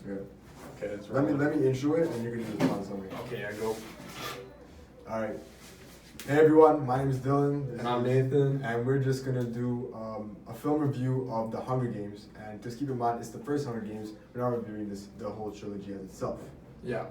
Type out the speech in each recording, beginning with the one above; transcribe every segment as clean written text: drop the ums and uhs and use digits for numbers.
Yeah. Okay, that's Let me intro it, and you're gonna do the plot summary. Okay, I go. All right. Hey everyone, my name is Dylan. And I'm Nathan. And we're just gonna do a film review of the Hunger Games. And just keep in mind, it's the first Hunger Games. We're not reviewing the whole trilogy as itself. Yeah.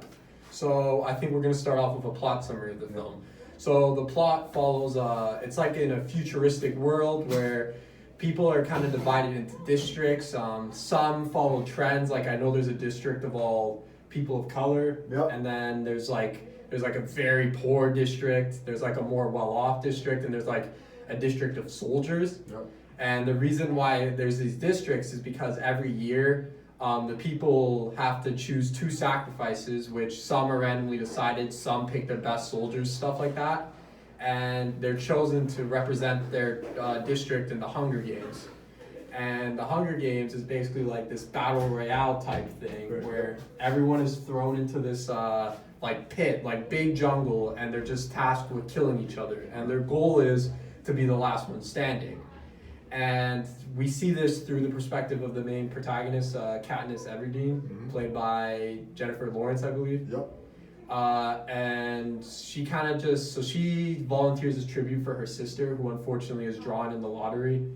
So I think we're going to start off with a plot summary of the film. So the plot follows, it's like in a futuristic world where people are kind of divided into districts. Some follow trends, like I know there's a district of all people of color. Yep. And then there's like a very poor district, there's like a more well-off district, and there's like a district of soldiers. Yep. And the reason why there's these districts is because every year the people have to choose two sacrifices, which some are randomly decided, some pick their best soldiers, stuff like that. And they're chosen to represent their district in the Hunger Games. And the Hunger Games is basically like this battle royale type thing where everyone is thrown into this like pit, like big jungle, and they're just tasked with killing each other. And their goal is to be the last one standing. And we see this through the perspective of the main protagonist, Katniss Everdeen, played by Jennifer Lawrence, I believe. Yep. And she kind of she volunteers as tribute for her sister, who unfortunately is drawn in the lottery.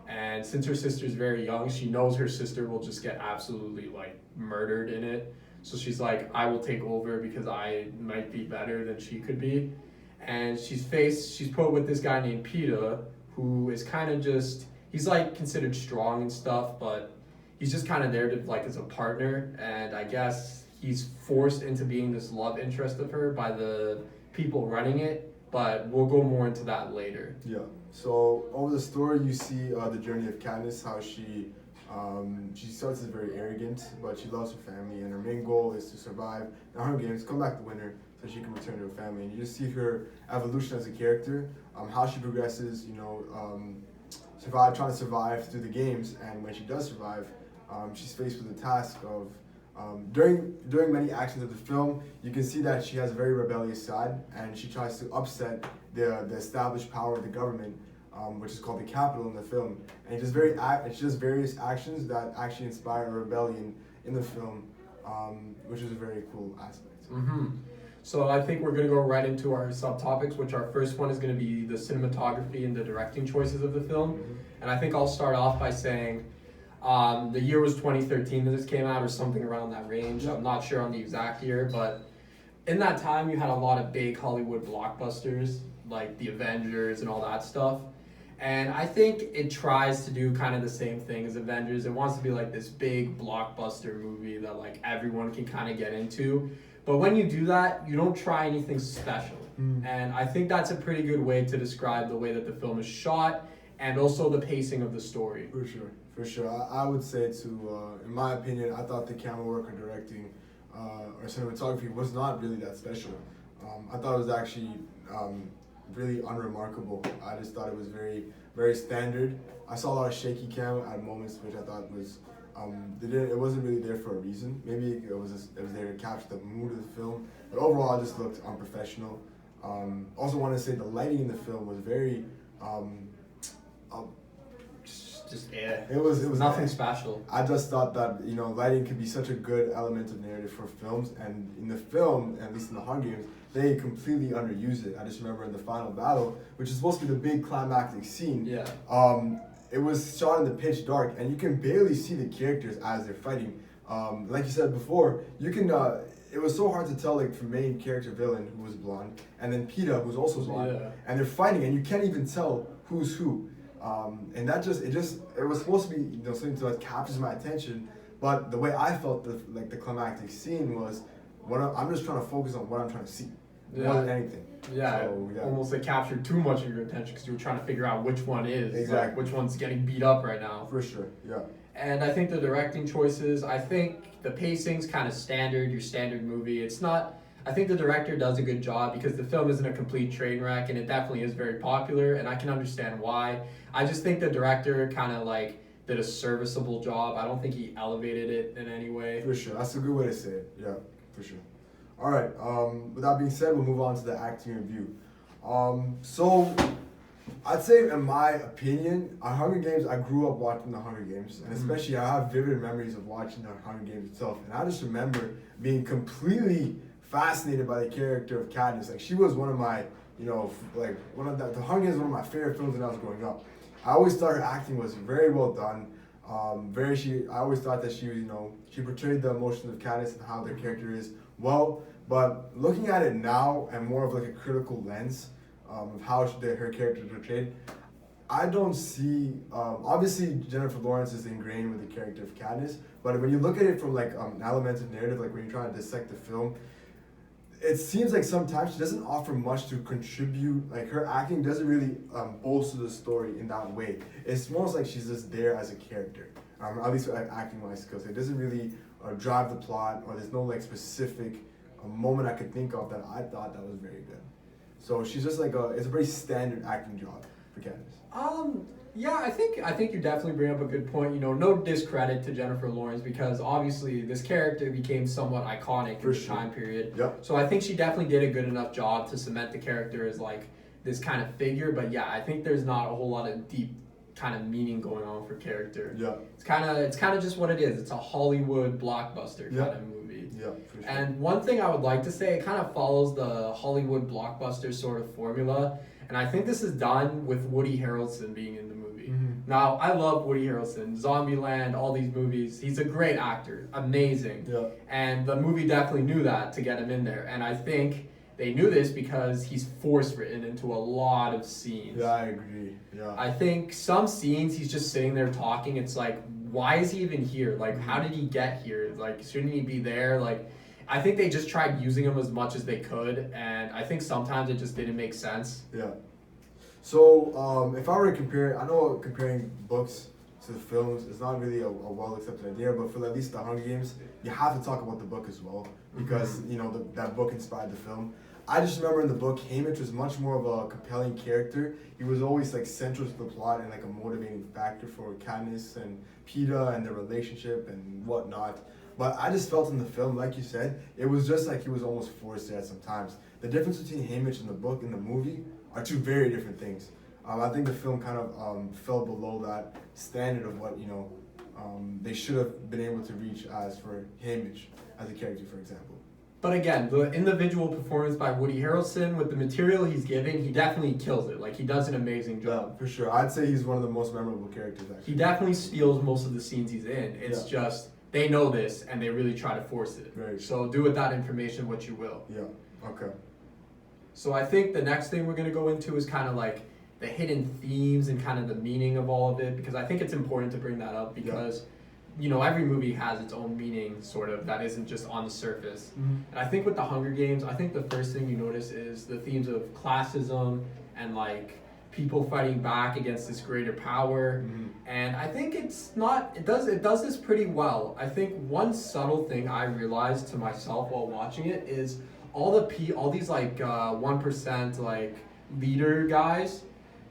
And since her sister is very young, she knows her sister will just get absolutely like murdered in it. So she's like, I will take over because I might be better than she could be. And she's put with this guy named Pt.1, who is kind of just, he's like considered strong and stuff, but he's just kind of there to like as a partner. And I guess he's forced into being this love interest of her by the people running it, but we'll go more into that later. Yeah. So over the story, you see the journey of Katniss, how she starts as very arrogant, but she loves her family, and her main goal is to survive the Hunger Games, come back the winner, so she can return to her family. And you just see her evolution as a character, how she progresses, trying to survive through the games, and when she does survive, she's faced with the task of during many actions of the film, you can see that she has a very rebellious side, and she tries to upset the established power of the government, which is called the Capitol in the film. And she does various actions that actually inspire a rebellion in the film, which is a very cool aspect. Mm-hmm. So I think we're going to go right into our subtopics, which our first one is going to be the cinematography and the directing choices of the film. Mm-hmm. And I think I'll start off by saying the year was 2013 that this came out, or something around that range. I'm not sure on the exact year, but in that time you had a lot of big Hollywood blockbusters like the Avengers and all that stuff. And I think it tries to do kind of the same thing as Avengers. It wants to be like this big blockbuster movie that like everyone can kind of get into. But when you do that, you don't try anything special. And I think that's a pretty good way to describe the way that the film is shot and also the pacing of the story. For sure. I would say too, in my opinion, I thought the camera work or directing or cinematography was not really that special. I thought it was actually really unremarkable. I just thought it was very, very standard. I saw a lot of shaky cam at moments, which I thought was it wasn't really there for a reason. Maybe it was there to capture the mood of the film, but overall, it just looked unprofessional. Also, want to say the lighting in the film was very. It was nothing special. I just thought that lighting could be such a good element of narrative for films, and in the film, at least in the Hunger Games, they completely underused it. I just remember in the final battle, which is supposed to be the big climactic scene. Yeah. It was shot in the pitch dark, and you can barely see the characters as they're fighting. Like you said before, you can. It was so hard to tell, like, from main character villain who was blonde, and then Pt.1 who's also blonde, and they're fighting, and you can't even tell who's who. And that it was supposed to be something that captures my attention, but the way I felt the climactic scene was I'm just trying to focus on what I'm trying to see more than anything. Yeah, so, almost like captured too much of your attention because you were trying to figure out which one is exactly like, which one's getting beat up right now. For sure, yeah. And I think the directing choices, I think the pacing's kind of standard, your standard movie. It's not. I think the director does a good job because the film isn't a complete train wreck, and it definitely is very popular, and I can understand why. I just think the director kind of like did a serviceable job. I don't think he elevated it in any way. For sure. That's a good way to say it. Yeah, for sure. All right. With that being said, we'll move on to the acting review. So I'd say, in my opinion, Hunger Games, I grew up watching the Hunger Games, and especially I have vivid memories of watching the Hunger Games itself. And I just remember being completely fascinated by the character of Katniss. Like, she was one of my, like, the Hunger Games was one of my favorite films when I was growing up. I always thought her acting was very well done. I always thought that she, she portrayed the emotions of Katniss and how their character is well. But looking at it now and more of like a critical lens, of how her character is portrayed, I don't see. Obviously, Jennifer Lawrence is ingrained with the character of Katniss, but when you look at it from like elements of narrative, like when you're trying to dissect the film, it seems like sometimes she doesn't offer much to contribute. Like, her acting doesn't really bolster the story in that way. It's almost like she's just there as a character. At least acting wise skills. It doesn't really drive the plot, or there's no like specific moment I could think of that I thought that was very good. So she's just like it's a very standard acting job for Katniss. Yeah, I think you definitely bring up a good point. No discredit to Jennifer Lawrence, because obviously this character became somewhat iconic in this time period. Yep. So I think she definitely did a good enough job to cement the character as like this kind of figure. But yeah, I think there's not a whole lot of deep kind of meaning going on for character. Yeah. It's kind of just what it is. It's a Hollywood blockbuster kind of movie. Yeah, for sure. And one thing I would like to say, it kind of follows the Hollywood blockbuster sort of formula. And I think this is done with Woody Harrelson being in the movie. Mm-hmm. Now, I love Woody Harrelson, Zombieland, all these movies. He's a great actor, amazing. Yeah. And the movie definitely knew that to get him in there. And I think they knew this because he's force written into a lot of scenes. Yeah, I agree. Yeah. I think some scenes he's just sitting there talking. It's like, why is he even here? Like, how did he get here? Like, shouldn't he be there? Like, I think they just tried using him as much as they could, and I think sometimes it just didn't make sense. Yeah. So, if I were to compare, I know comparing books to the films is not really a well-accepted idea, but for at least the Hunger Games, you have to talk about the book as well, because, that book inspired the film. I just remember in the book, Haymitch was much more of a compelling character. He was always like central to the plot and like a motivating factor for Katniss and Pt.1 and their relationship and whatnot. But I just felt in the film, like you said, it was just like he was almost forced there at some times. The difference between Haymitch in the book and the movie are two very different things. I think the film kind of fell below that standard of what they should have been able to reach as for Haymitch as a character, for example. But again, the individual performance by Woody Harrelson with the material he's given, he definitely kills it. Like, he does an amazing job. Yeah, for sure. I'd say he's one of the most memorable characters, actually. He definitely steals most of the scenes he's in. It's just, they know this, and they really try to force it. Very so do with that information what you will. Yeah, okay. So I think the next thing we're going to go into is kind of like the hidden themes and kind of the meaning of all of it, because I think it's important to bring that up because... every movie has its own meaning, sort of, that isn't just on the surface. Mm-hmm. And I think with the Hunger Games, I think the first thing you notice is the themes of classism and, like, people fighting back against this greater power. Mm-hmm. And I think it does this pretty well. I think one subtle thing I realized to myself while watching it is all these, like, 1%, like, leader guys,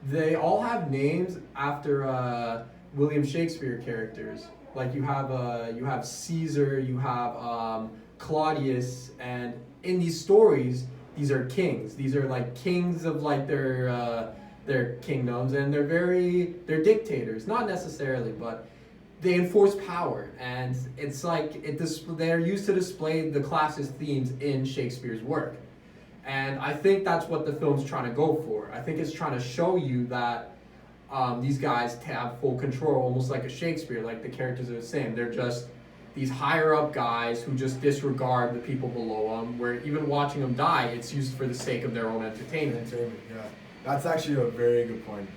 they all have names after William Shakespeare characters. Like, you have Caesar, you have Claudius, and in these stories, these are kings. These are like kings of like their kingdoms, and they're dictators, not necessarily, but they enforce power, and it's like they're used to display the classist themes in Shakespeare's work, and I think that's what the film's trying to go for. I think it's trying to show you that. These guys have full control, almost like a Shakespeare, like the characters are the same. They're just these higher up guys who just disregard the people below them, where even watching them die, it's used for the sake of their own entertainment. Yeah. That's actually a very good point.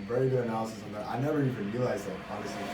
Very good analysis on that. I never even realized that, honestly.